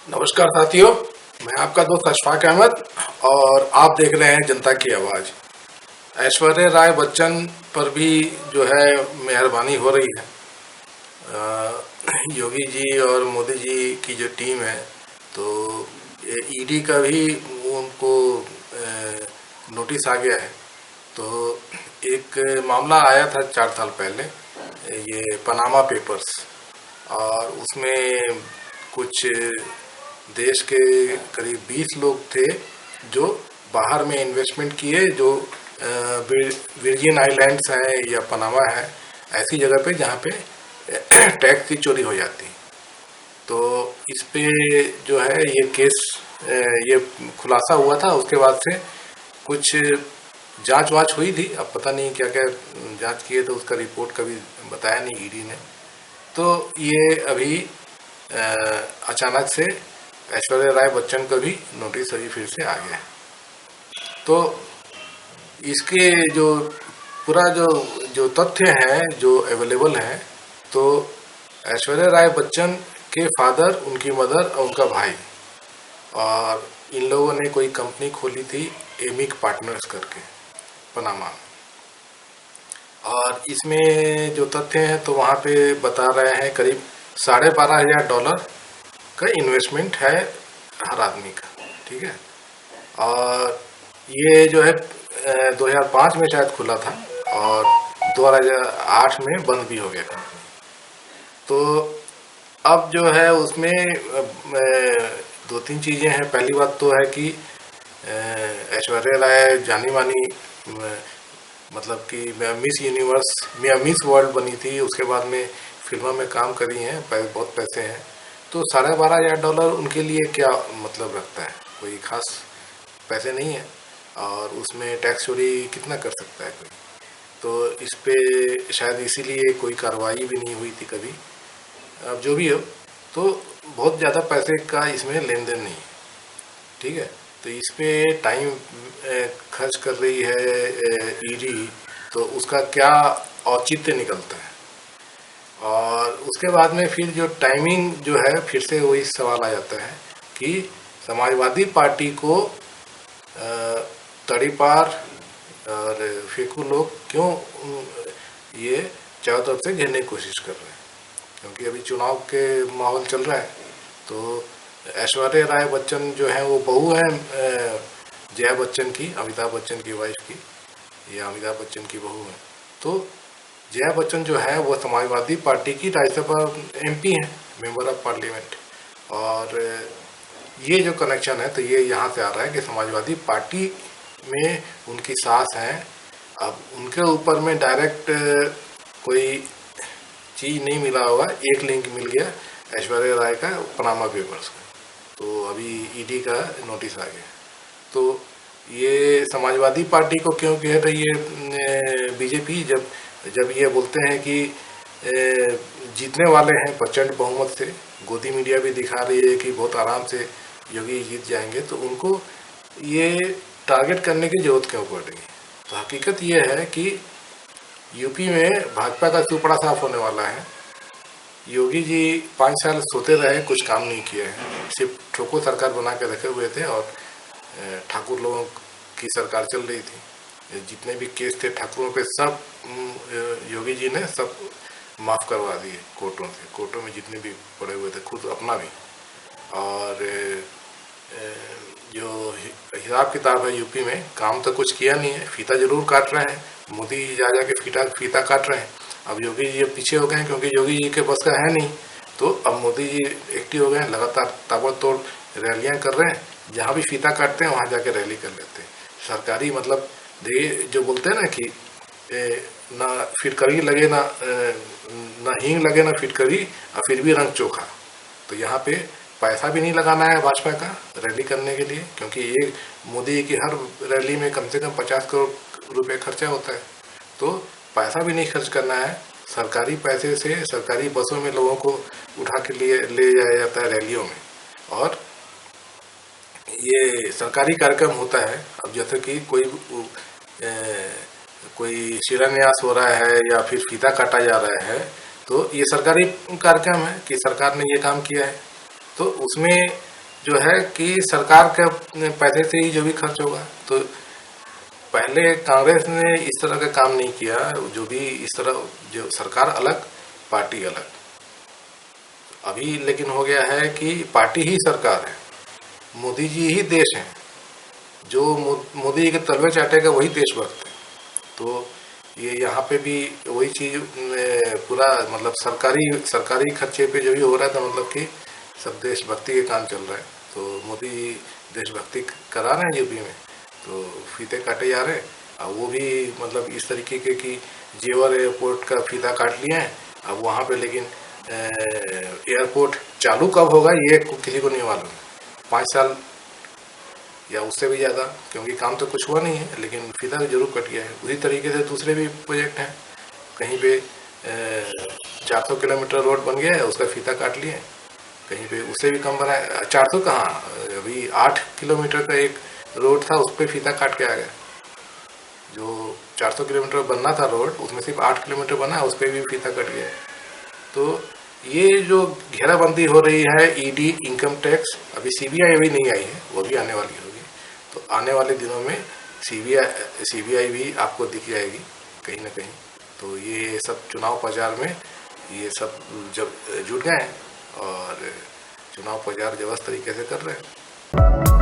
नमस्कार साथियों, मैं आपका दोस्त अशफाक अहमद और आप देख रहे हैं जनता की आवाज़। ऐश्वर्या राय बच्चन पर भी जो है मेहरबानी हो रही है। योगी जी और मोदी जी की जो टीम है, तो ईडी का भी उनको नोटिस आ गया है। तो एक मामला आया था 4 साल पहले, ये पनामा पेपर्स, और उसमें कुछ देश के करीब 20 लोग थे जो बाहर में इन्वेस्टमेंट किए, जो विर्जिन आइलैंड्स हैं या पनामा है, ऐसी जगह पे जहाँ पे टैक्स की चोरी हो जाती। तो इस पे जो है ये केस, ये खुलासा हुआ था। उसके बाद से कुछ जांच वाच हुई थी, अब पता नहीं क्या क्या जांच किए, तो उसका रिपोर्ट कभी बताया नहीं ईडी ने। तो ये अभी अचानक से ऐश्वर्या राय बच्चन को भी नोटिस अभी फिर से आ गया है। तो इसके जो पूरा जो जो तथ्य हैं, जो अवेलेबल हैं, तो ऐश्वर्या राय बच्चन के फादर, उनकी मदर और उनका भाई, और इन लोगों ने कोई कंपनी खोली थी एमिक पार्टनर्स करके पनामा। और इसमें जो तथ्य हैं, तो वहाँ पे बता रहे हैं करीब $12,500 का इन्वेस्टमेंट है हर आदमी का। ठीक है। और ये जो है 2005 में शायद खुला था और 2008 में बंद भी हो गया। तो अब जो है उसमें दो तीन चीज़ें हैं। पहली बात तो है कि ऐश्वर्या राय जानी मानी, मतलब कि मिस यूनिवर्स या मिस वर्ल्ड बनी थी। उसके बाद में फिल्मों में काम करी हैं, बहुत पैसे हैं। तो $12,500 उनके लिए क्या मतलब रखता है? कोई खास पैसे नहीं है, और उसमें टैक्स चोरी कितना कर सकता है कोई? तो इस पे शायद इसीलिए कोई कार्रवाई भी नहीं हुई थी कभी। अब जो भी हो, तो बहुत ज़्यादा पैसे का इसमें लेन देन नहीं है। ठीक है। तो इस पे टाइम खर्च कर रही है ईडी, तो उसका क्या औचित्य निकलता है? और उसके बाद में फिर जो टाइमिंग जो है, फिर से वही सवाल आ जाता है कि समाजवादी पार्टी को तड़ीपार और फेंकू लोग क्यों ये चारों तरफ से घेरने की कोशिश कर रहे हैं? क्योंकि अभी चुनाव के माहौल चल रहा है। तो ऐश्वर्या राय बच्चन जो है वो बहू है जया बच्चन की, अमिताभ बच्चन की वाइफ की, या अमिताभ बच्चन की बहू है। तो जया बच्चन जो है वो समाजवादी पार्टी की राज्यसभा एमपी है, मेंबर ऑफ पार्लियामेंट। और ये जो कनेक्शन है, तो ये यहाँ से आ रहा है कि समाजवादी पार्टी में उनकी सास हैं। अब उनके ऊपर में डायरेक्ट कोई चीज़ नहीं मिला होगा, एक लिंक मिल गया ऐश्वर्या राय का पनामा पेपर्स का, तो अभी ईडी का नोटिस आ गया। तो ये समाजवादी पार्टी को क्यों कह रही है बीजेपी, जब जब ये बोलते हैं कि जीतने वाले हैं प्रचंड बहुमत से? गोदी मीडिया भी दिखा रही है कि बहुत आराम से योगी जीत जाएंगे, तो उनको ये टारगेट करने की जरूरत क्यों पड़ रही है? तो हकीकत ये है कि यूपी में भाजपा का सुपड़ा साफ होने वाला है। योगी जी 5 साल सोते रहे, कुछ काम नहीं किए हैं, सिर्फ ठोको सरकार बना के रखे हुए थे। और ठाकुर लोगों की सरकार चल रही थी। जितने भी केस थे ठाकुरों पे, सब योगी जी ने सब माफ़ करवा दिए कोर्टों से। कोर्टों में जितने भी पड़े हुए थे, खुद अपना भी। और जो हिसाब किताब है यूपी में, काम तो कुछ किया नहीं है, फीता जरूर काट रहे हैं। मोदी जी जा जा के फीता काट रहे हैं। अब योगी जी पीछे हो गए हैं, क्योंकि योगी जी के बस का है नहीं। तो अब मोदी जी एक्टिव हो गए हैं, लगातार ताबड़तोड़ रैलियां कर रहे हैं। जहाँ भी फीता काटते हैं वहाँ जाके रैली कर लेते हैं। सरकारी मतलब देखिए, जो बोलते हैं ना कि ना फिटकरी लगे, ना हींग लगे, ना फिटकरी, और फिर भी रंग चोखा। तो यहाँ पे पैसा भी नहीं लगाना है भाजपा का रैली करने के लिए, क्योंकि ये मोदी की हर रैली में कम से कम 50 करोड़ रुपए खर्चा होता है। तो पैसा भी नहीं खर्च करना है। सरकारी पैसे से सरकारी बसों में लोगों को उठा के लिए ले जाया जाता है रैलियों में, और ये सरकारी कार्यक्रम होता है। अब जैसे कि कोई शिलान्यास हो रहा है या फिर फीता काटा जा रहा है, तो ये सरकारी कार्यक्रम है कि सरकार ने ये काम किया है। तो उसमें जो है कि सरकार के पैसे से ही जो भी खर्च होगा। तो पहले कांग्रेस ने इस तरह का काम नहीं किया, जो भी इस तरह, जो सरकार अलग पार्टी अलग। अभी लेकिन हो गया है कि पार्टी ही सरकार है, मोदी जी ही देश हैं, जो मोदी जी के तलवे चाटेगा वही देशभक्त है। तो ये यहाँ पे भी वही चीज पूरा मतलब सरकारी सरकारी खर्चे पे जो भी हो रहा था, मतलब कि सब देशभक्ति के काम चल रहा है। तो मोदी जी देशभक्ति करा रहे हैं यूपी में, तो फीते काटे जा रहे हैं। अब वो भी मतलब इस तरीके के कि जेवर एयरपोर्ट का फीता काट लिया है अब वहाँ पे, लेकिन एयरपोर्ट चालू कब होगा ये किसी को नहीं मालूम। 5 साल या उससे भी ज़्यादा, क्योंकि काम तो कुछ हुआ नहीं है, लेकिन फीता तो जरूर कट गया है। उसी तरीके से दूसरे भी प्रोजेक्ट हैं, कहीं पे 400 किलोमीटर रोड बन गया है, उसका फीता काट लिए, कहीं पे उससे भी कम बना है। 400 कहाँ, अभी 8 किलोमीटर का एक रोड था, उस पर फीता काट के आ गया। जो 400 किलोमीटर बनना था रोड, उसमें सिर्फ 8 किलोमीटर बना है, उस पर भी फीता कट गया। तो ये जो घेराबंदी हो रही है, ईडी, इनकम टैक्स, अभी सीबीआई अभी नहीं आई है, वो भी आने वाली होगी। तो आने वाले दिनों में सीबीआई भी आपको दिख जाएगी कहीं ना कहीं। तो ये सब चुनाव प्रचार में ये सब जब जुट गए हैं और चुनाव प्रचार जबरदस्त तरीके से कर रहे हैं।